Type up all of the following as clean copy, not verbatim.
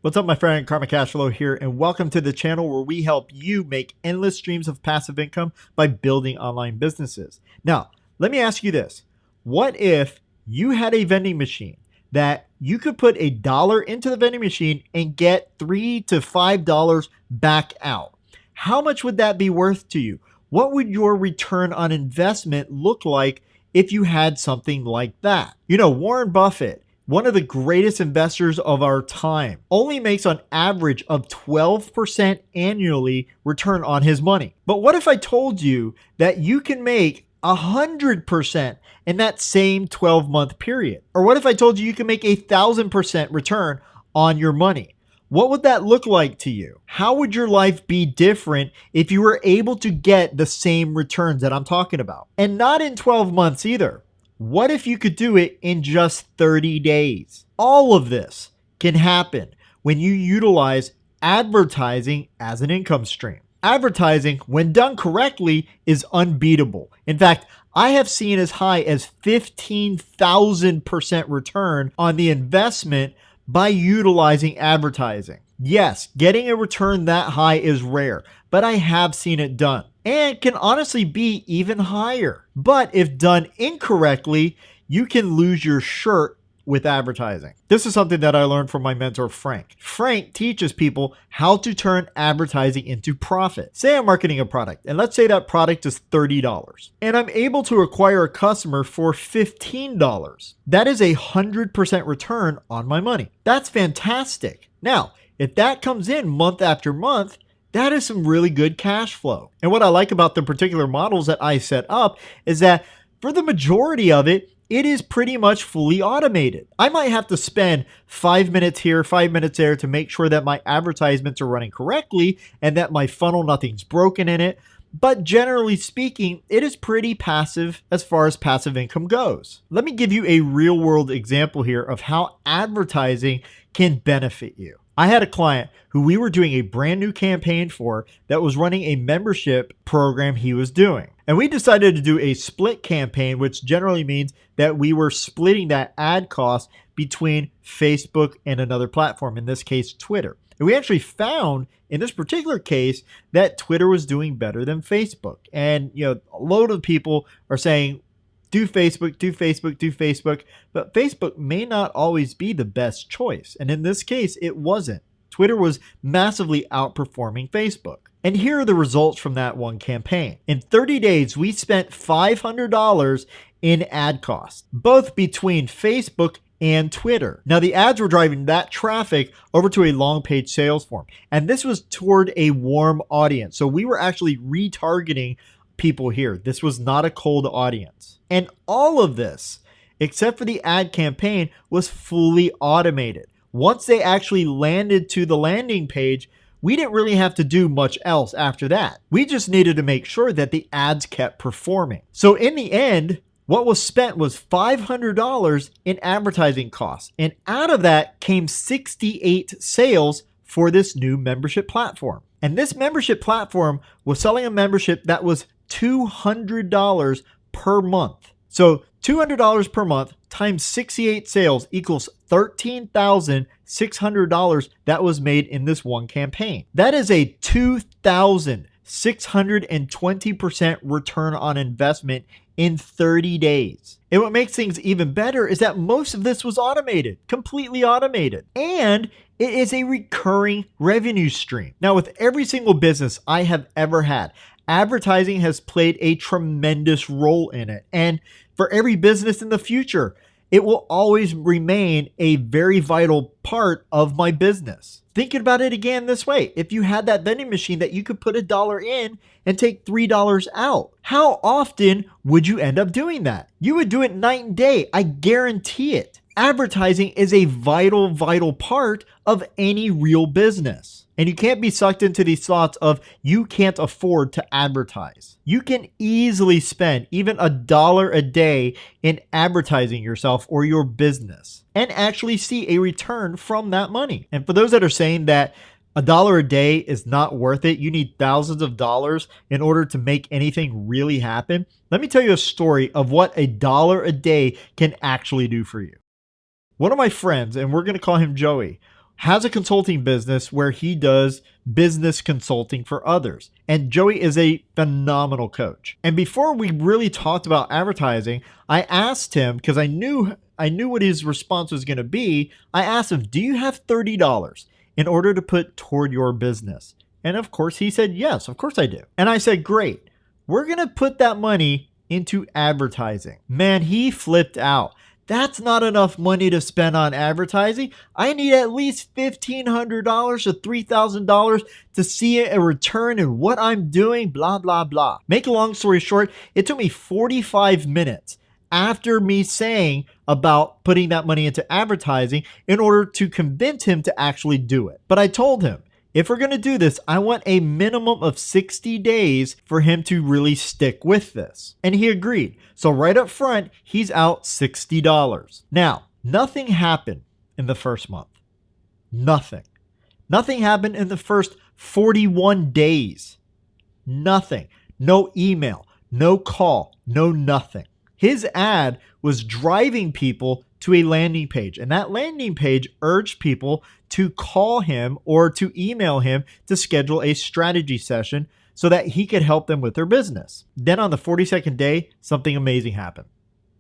What's up, my friend? Karmacashflow here, and welcome to the channel where we help you make endless streams of passive income by building online businesses. Now, let me ask you this. What if you had a vending machine that you could put $1 into the vending machine and get $3 to $5 back out? How much would that be worth to you? What would your return on investment look like if you had something like that? You know, Warren Buffett, one of the greatest investors of our time, only makes on average of 12% annually return on his money. But what if I told you that you can make 100% in that same 12-month period? Or what if I told you you can make 1,000% return on your money? What would that look like to you? How would your life be different if you were able to get the same returns that I'm talking about? And not in 12 months either. What if you could do it in just 30 days? All of this can happen when you utilize advertising as an income stream. Advertising, when done correctly, is unbeatable. In fact, I have seen as high as 15,000% return on the investment by utilizing advertising. Yes, getting a return that high is rare, but I have seen it done. And can honestly be even higher. But if done incorrectly, you can lose your shirt with advertising. This is something that I learned from my mentor, Frank. Frank teaches people how to turn advertising into profit. Say I'm marketing a product, and let's say that product is $30, and I'm able to acquire a customer for $15. That is 100% return on my money. That's fantastic. Now, if that comes in month after month, that is some really good cash flow. And what I like about the particular models that I set up is that for the majority of it, it is pretty much fully automated. I might have to spend 5 minutes here, 5 minutes there to make sure that my advertisements are running correctly and that my funnel, nothing's broken in it. But generally speaking, it is pretty passive as far as passive income goes. Let me give you a real world example here of how advertising can benefit you. I had a client who we were doing a brand new campaign for that was running a membership program he was doing. And we decided to do a split campaign, which generally means that we were splitting that ad cost between Facebook and another platform, in this case, Twitter. And we actually found in this particular case that Twitter was doing better than Facebook. And, you know, a load of people are saying, do Facebook, do Facebook, do Facebook, but Facebook may not always be the best choice. And in this case, it wasn't. Twitter was massively outperforming Facebook. And here are the results from that one campaign. In 30 days, we spent $500 in ad costs, both between Facebook and Twitter. Now, the ads were driving that traffic over to a long page sales form. And this was toward a warm audience. So we were actually retargeting people here. This was not a cold audience. And all of this, except for the ad campaign, was fully automated. Once they actually landed to the landing page, we didn't really have to do much else after that. We just needed to make sure that the ads kept performing. So in the end, what was spent was $500 in advertising costs. And out of that came 68 sales for this new membership platform. And this membership platform was selling a membership that was $200 per month. So $200 per month times 68 sales equals $13,600 that was made in this one campaign. That is a 2,620% return on investment in 30 days. And what makes things even better is that most of this was automated, completely automated. And it is a recurring revenue stream. Now, with every single business I have ever had, advertising has played a tremendous role in it. And for every business in the future, it will always remain a very vital part of my business. Thinking about it again this way, if you had that vending machine that you could put $1 in and take $3 out, how often would you end up doing that? You would do it night and day. I guarantee it. Advertising is a vital part of any real business. And you can't be sucked into these thoughts of you can't afford to advertise. You can easily spend even $1 a day in advertising yourself or your business and actually see a return from that money. And for those that are saying that $1 a day is not worth it, you need thousands of dollars in order to make anything really happen, let me tell you a story of what $1 a day can actually do for you. One of my friends, and we're going to call him Joey, has a consulting business where he does business consulting for others. And Joey is a phenomenal coach. And before we really talked about advertising, I asked him, because I knew what his response was going to be. I asked him, do you have $30 in order to put toward your business? And of course he said, yes, of course I do. And I said, great. We're going to put that money into advertising. Man, he flipped out. That's not enough money to spend on advertising. I need at least $1,500 to $3,000 to see a return in what I'm doing, blah, blah, blah. Make a long story short, it took me 45 minutes after me saying about putting that money into advertising in order to convince him to actually do it. But I told him, if we're going to do this, I want a minimum of 60 days for him to really stick with this. And he agreed. So right up front, he's out $60. Now, nothing happened in the first month. Nothing. Nothing happened in the first 41 days. Nothing. No email, no call, no nothing. His ad was driving people to a landing page, and that landing page urged people to call him or to email him to schedule a strategy session so that he could help them with their business. Then on the 42nd day, something amazing happened.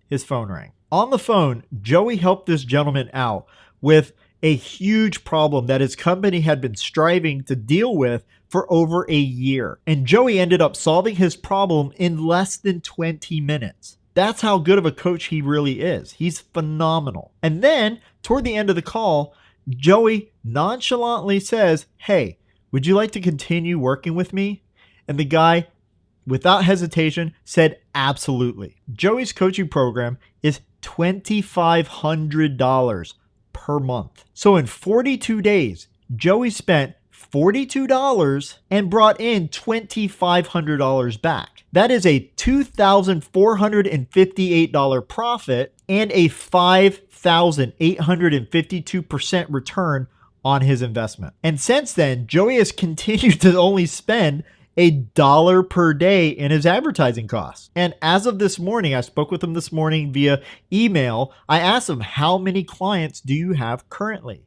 His phone rang. On the phone, Joey helped this gentleman out with a huge problem that his company had been striving to deal with for over a year. And Joey ended up solving his problem in less than 20 minutes. That's how good of a coach he really is. He's phenomenal. And then toward the end of the call, Joey nonchalantly says, hey, would you like to continue working with me? And the guy, without hesitation, said, absolutely. Joey's coaching program is $2,500 per month. So in 42 days, Joey spent $42 and brought in $2,500 back. That is a $2,458 profit and a 5,852% return on his investment. And since then, Joey has continued to only spend $1 per day in his advertising costs. And as of this morning, I spoke with him this morning via email. I asked him, how many clients do you have currently?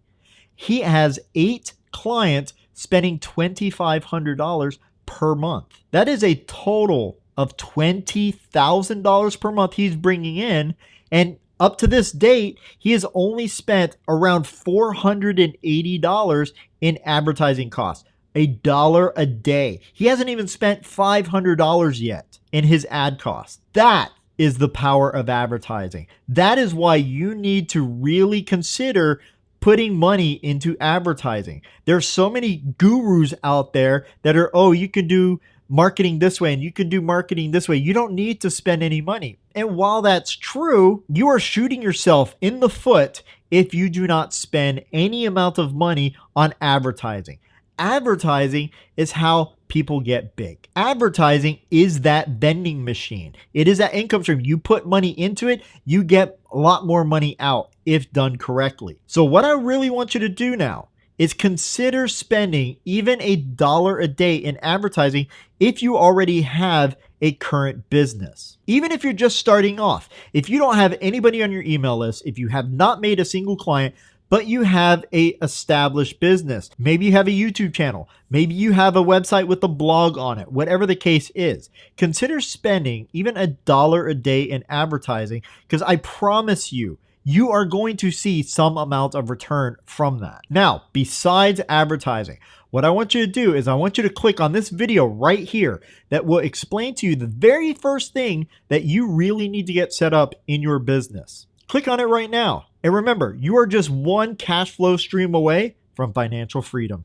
He has 8 clients spending $2,500 per month. That is a total of $20,000 per month he's bringing in. And up to this date, he has only spent around $480 in advertising costs. $1 a day. He hasn't even spent $500 yet in his ad costs. That is the power of advertising. That is why you need to really consider putting money into advertising. There's so many gurus out there that are, oh, you can do marketing this way and you can do marketing this way. You don't need to spend any money. And while that's true, you are shooting yourself in the foot if you do not spend any amount of money on advertising. Advertising is how people get big. Advertising is that vending machine. It is that income stream. You put money into it, you get a lot more money out if done correctly. So what I really want you to do now is consider spending even $1 a day in advertising if you already have a current business. Even if you're just starting off, if you don't have anybody on your email list, if you have not made a single client, but you have a established business. Maybe you have a YouTube channel. Maybe you have a website with a blog on it. Whatever the case is, consider spending even $1 a day in advertising, because I promise you, you are going to see some amount of return from that. Now, besides advertising, what I want you to do is I want you to click on this video right here that will explain to you the very first thing that you really need to get set up in your business. Click on it right now. And remember, you are just one cash flow stream away from financial freedom.